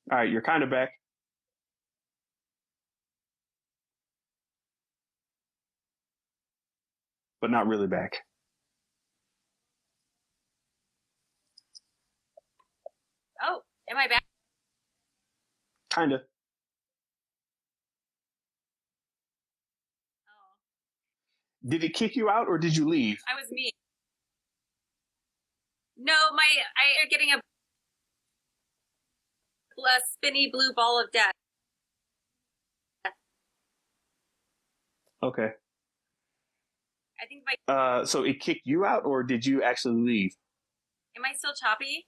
All right, you're kind of back. But not really back. Oh, am I back? Kind of. Oh. Did it kick you out or did you leave? I was me. No, I'm getting a spinny blue ball of death. Okay. I think my. So it kicked you out or did you actually leave? Am I still choppy?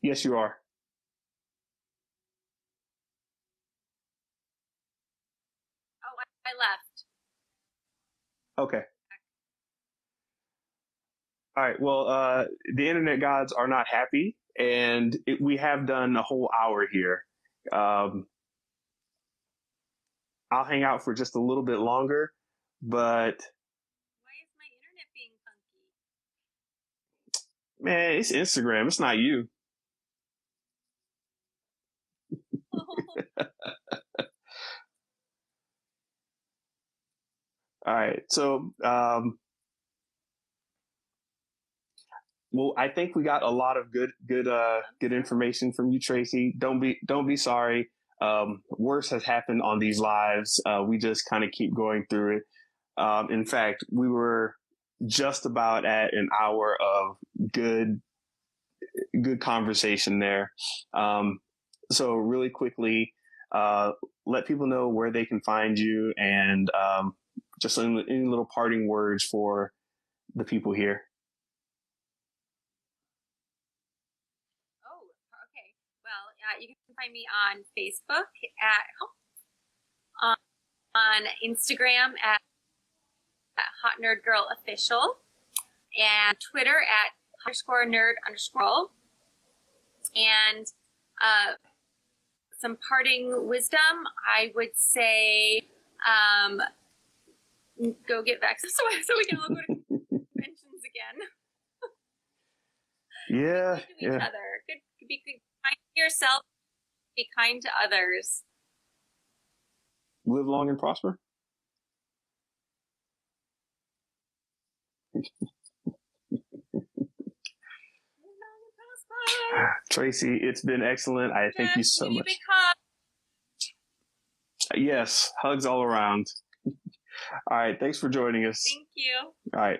Yes, you are. Oh, I left. Okay. All right. Well, the internet gods are not happy, and we have done a whole hour here. I'll hang out for just a little bit longer, but Why is my internet being funky? man, it's Instagram. It's not you. All right. So, well, I think we got a lot of good information from you, Tracy. Don't be sorry. Worse has happened on these lives. We just kind of keep going through it. In fact, we were just about at an hour of good conversation there. So really quickly, let people know where they can find you and just any little parting words for the people here. Oh, okay. Well, you can find me on Facebook on Instagram at Hot Nerd Girl Official, and Twitter at _nerd_. And some parting wisdom, I would say, go get vaccinated so we can all go to conventions again. Yeah, Be kind to each other. Be kind to yourself. Be kind to others. Live long and prosper. Tracy, it's been excellent. I thank you so much. Yes, hugs all around. All right, thanks for joining us. Thank you. All right.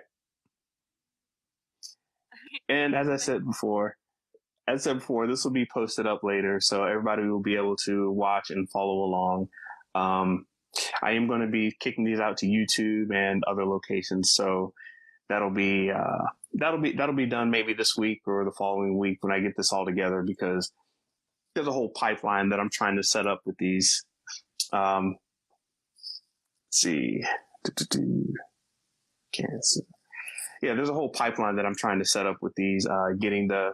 And as I said before, this will be posted up later, so everybody will be able to watch and follow along. I am going to be kicking these out to YouTube and other locations. So that'll be done maybe this week or the following week when I get this all together, because there's a whole pipeline that I'm trying to set up with these. Let's see. Cancer. Yeah, there's a whole pipeline that I'm trying to set up with these, getting the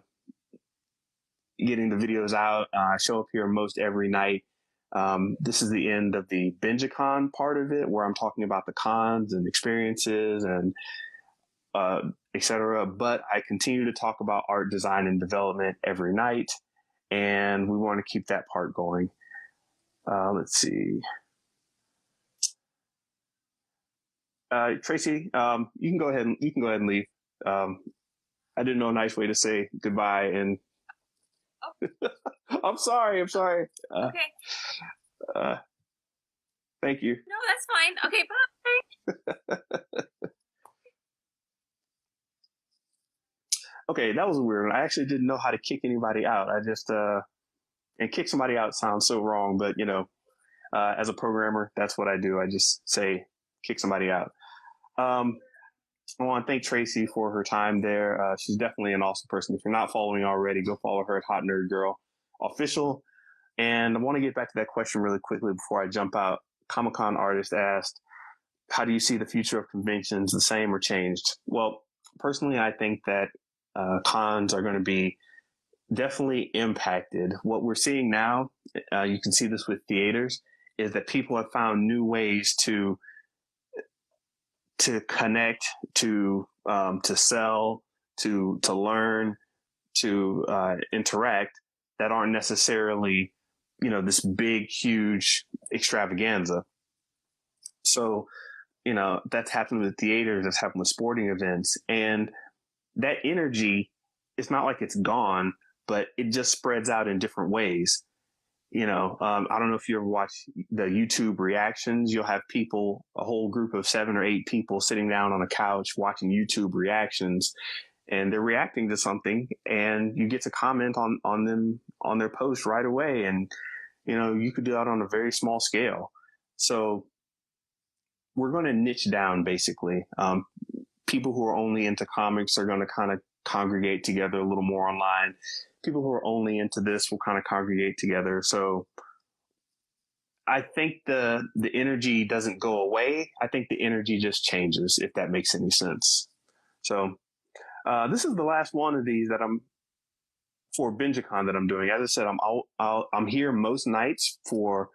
videos out. I show up here most every night. This is the end of the BenjaCon part of it, where I'm talking about the cons and experiences and etc. But I continue to talk about art design and development every night, and we want to keep that part going. Let's see. Tracy, you can go ahead and leave. I didn't know a nice way to say goodbye, and I'm sorry. Okay. Thank you. No, that's fine. Okay, bye. Okay, that was a weird one. I actually didn't know how to kick anybody out. I just and kick somebody out sounds so wrong, but as a programmer, that's what I do. I just say kick somebody out. I want to thank Tracy for her time there. She's definitely an awesome person. If you're not following already, go follow her at Hot Nerd Girl Official. And I want to get back to that question really quickly before I jump out. Comic-Con artist asked, how do you see the future of conventions, the same or changed? Well, personally, I think that cons are going to be definitely impacted. What we're seeing now, you can see this with theaters, is that people have found new ways to connect, to sell, to learn, to interact, that aren't necessarily, this big, huge extravaganza. So, that's happened with theaters, that's happened with sporting events, and that energy, it's not like it's gone, but it just spreads out in different ways. I don't know if you ever watch the YouTube reactions. You'll have people, a whole group of 7 or 8 people sitting down on a couch watching YouTube reactions, and they're reacting to something, and you get to comment on them, on their post right away. And, you could do that on a very small scale. So we're going to niche down, basically. People who are only into comics are going to kind of congregate together a little more online. People who are only into this will kind of congregate together. So I think the energy doesn't go away. I think the energy just changes, if that makes any sense. So this is the last one of these that I'm for BenjaCon that I'm doing. As I said, I'm here most nights for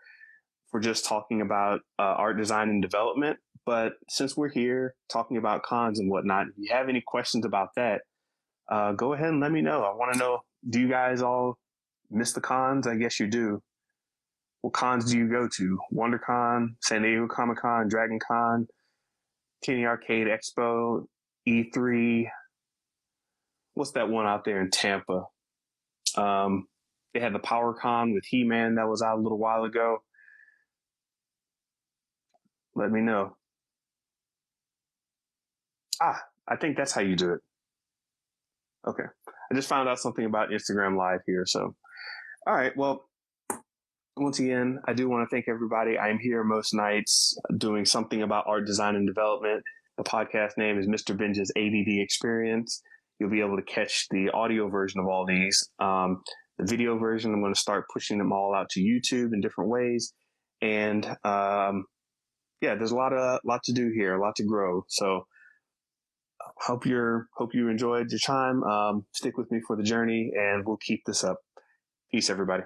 just talking about art design and development. But since we're here talking about cons and whatnot, if you have any questions about that, go ahead and let me know. I want to know, do you guys all miss the cons? I guess you do. What cons do you go to? WonderCon, San Diego Comic-Con, Dragon Con, Kenny Arcade Expo, E3. What's that one out there in Tampa? They had the PowerCon with He-Man that was out a little while ago. Let me know. I think that's how you do it. Okay. I just found out something about Instagram Live here. So, all right. Well, once again, I do want to thank everybody. I am here most nights doing something about art design and development. The podcast name is Mr. Benja's ADD Experience. You'll be able to catch the audio version of all these. The video version, I'm going to start pushing them all out to YouTube in different ways. And there's a lot to do here, a lot to grow. So hope you enjoyed your time. Stick with me for the journey, and we'll keep this up. Peace, everybody.